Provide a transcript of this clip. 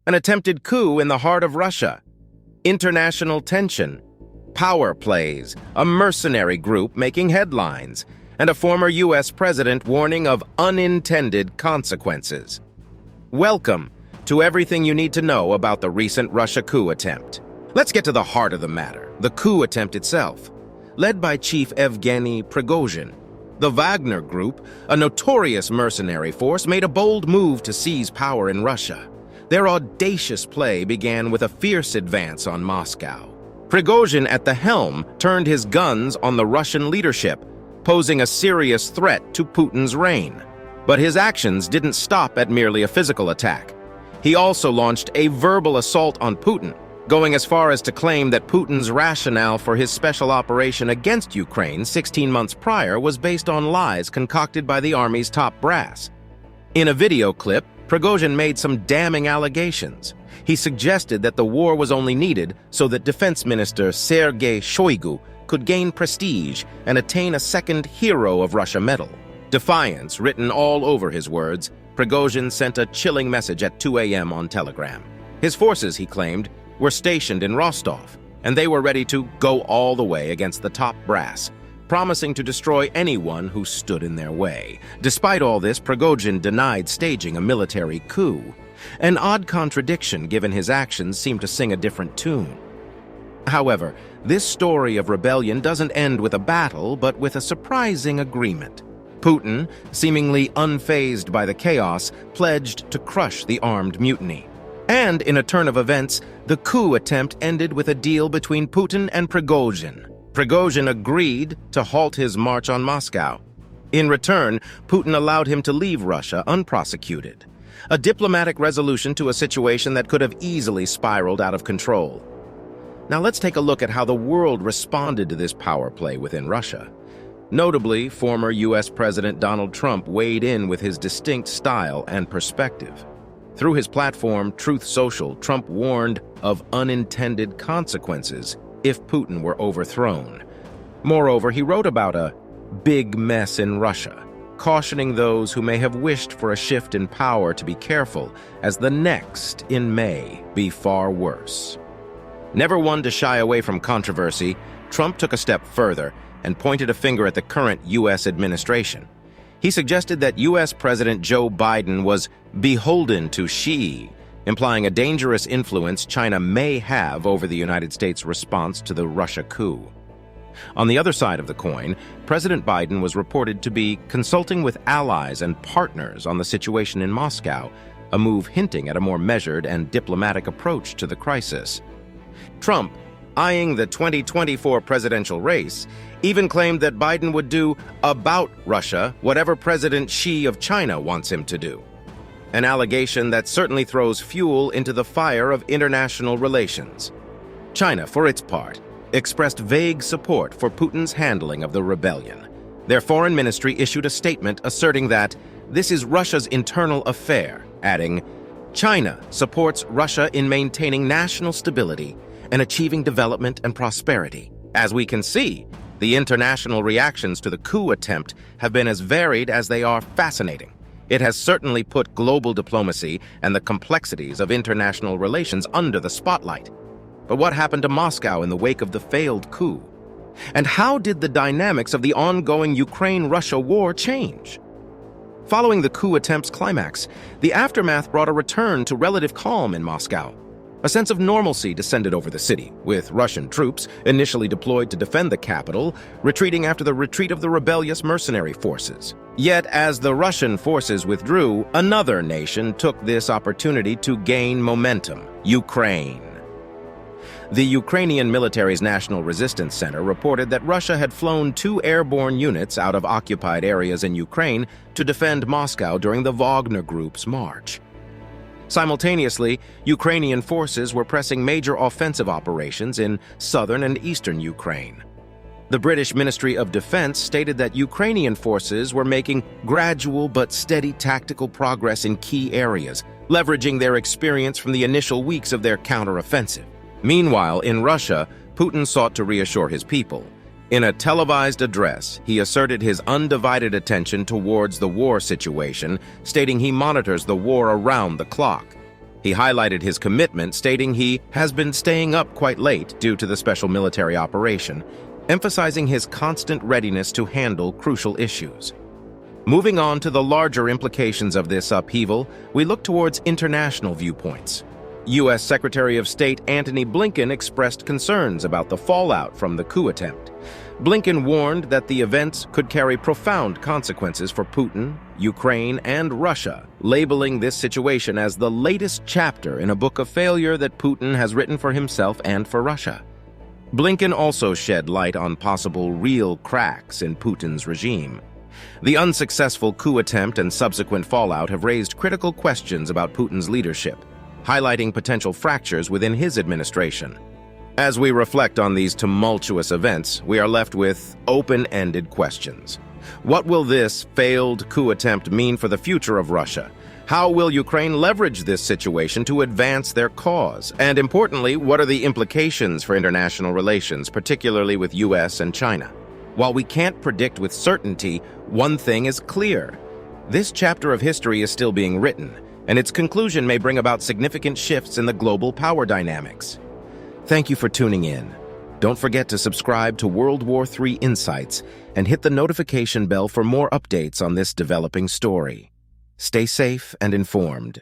an attempted coup in the heart of Russia, international tension, power plays, a mercenary group making headlines, and a former U.S. president warning of unintended consequences. Welcome to everything you need to know about the recent Russia coup attempt. Let's get to the heart of the matter, the coup attempt itself. Led by Chief Evgeny Prigozhin, the Wagner Group, a notorious mercenary force, made a bold move to seize power in Russia. Their audacious play began with a fierce advance on Moscow. Prigozhin at the helm turned his guns on the Russian leadership, posing a serious threat to Putin's reign. But his actions didn't stop at merely a physical attack. He also launched a verbal assault on Putin, going as far as to claim that Putin's rationale for his special operation against Ukraine 16 months prior was based on lies concocted by the army's top brass. In a video clip, Prigozhin made some damning allegations. He suggested that the war was only needed so that Defense Minister Sergei Shoigu could gain prestige and attain a second Hero of Russia medal. Defiance written all over his words, Prigozhin sent a chilling message at 2 a.m. on Telegram. His forces, he claimed, were stationed in Rostov, and they were ready to go all the way against the top brass, promising to destroy anyone who stood in their way. Despite all this, Prigozhin denied staging a military coup. An odd contradiction given his actions seemed to sing a different tune. However, this story of rebellion doesn't end with a battle, but with a surprising agreement. Putin, seemingly unfazed by the chaos, pledged to crush the armed mutiny. And in a turn of events, the coup attempt ended with a deal between Putin and Prigozhin. Prigozhin agreed to halt his march on Moscow. In return, Putin allowed him to leave Russia unprosecuted. A diplomatic resolution to a situation that could have easily spiraled out of control. Now let's take a look at how the world responded to this power play within Russia. Notably, former U.S. President Donald Trump weighed in with his distinct style and perspective. Through his platform, Truth Social, Trump warned of unintended consequences if Putin were overthrown. Moreover, he wrote about a big mess in Russia, cautioning those who may have wished for a shift in power to be careful, as the next in May be far worse. Never one to shy away from controversy, Trump took a step further and pointed a finger at the current U.S. administration. He suggested that U.S. President Joe Biden was beholden to Xi, implying a dangerous influence China may have over the United States' response to the Russia coup. On the other side of the coin, President Biden was reported to be consulting with allies and partners on the situation in Moscow, a move hinting at a more measured and diplomatic approach to the crisis. Trump, eyeing the 2024 presidential race, even claimed that Biden would do about Russia whatever President Xi of China wants him to do. An allegation that certainly throws fuel into the fire of international relations. China, for its part, expressed vague support for Putin's handling of the rebellion. Their foreign ministry issued a statement asserting that this is Russia's internal affair, adding, "China supports Russia in maintaining national stability and achieving development and prosperity." As we can see, the international reactions to the coup attempt have been as varied as they are fascinating. It has certainly put global diplomacy and the complexities of international relations under the spotlight. But what happened to Moscow in the wake of the failed coup? And how did the dynamics of the ongoing Ukraine-Russia war change? Following the coup attempt's climax, the aftermath brought a return to relative calm in Moscow. A sense of normalcy descended over the city, with Russian troops, initially deployed to defend the capital, retreating after the retreat of the rebellious mercenary forces. Yet, as the Russian forces withdrew, another nation took this opportunity to gain momentum: Ukraine. The Ukrainian military's National Resistance Center reported that Russia had flown 2 airborne units out of occupied areas in Ukraine to defend Moscow during the Wagner Group's march. Simultaneously, Ukrainian forces were pressing major offensive operations in southern and eastern Ukraine. The British Ministry of Defense stated that Ukrainian forces were making gradual but steady tactical progress in key areas, leveraging their experience from the initial weeks of their counteroffensive. Meanwhile, in Russia, Putin sought to reassure his people. In a televised address, he asserted his undivided attention towards the war situation, stating he monitors the war around the clock. He highlighted his commitment, stating he has been staying up quite late due to the special military operation, emphasizing his constant readiness to handle crucial issues. Moving on to the larger implications of this upheaval, we look towards international viewpoints. U.S. Secretary of State Antony Blinken expressed concerns about the fallout from the coup attempt. Blinken warned that the events could carry profound consequences for Putin, Ukraine, and Russia, labeling this situation as the latest chapter in a book of failure that Putin has written for himself and for Russia. Blinken also shed light on possible real cracks in Putin's regime. The unsuccessful coup attempt and subsequent fallout have raised critical questions about Putin's leadership, highlighting potential fractures within his administration. As we reflect on these tumultuous events, we are left with open-ended questions. What will this failed coup attempt mean for the future of Russia? How will Ukraine leverage this situation to advance their cause? And importantly, what are the implications for international relations, particularly with US and China? While we can't predict with certainty, one thing is clear. This chapter of history is still being written, and its conclusion may bring about significant shifts in the global power dynamics. Thank you for tuning in. Don't forget to subscribe to World War III Insights and hit the notification bell for more updates on this developing story. Stay safe and informed.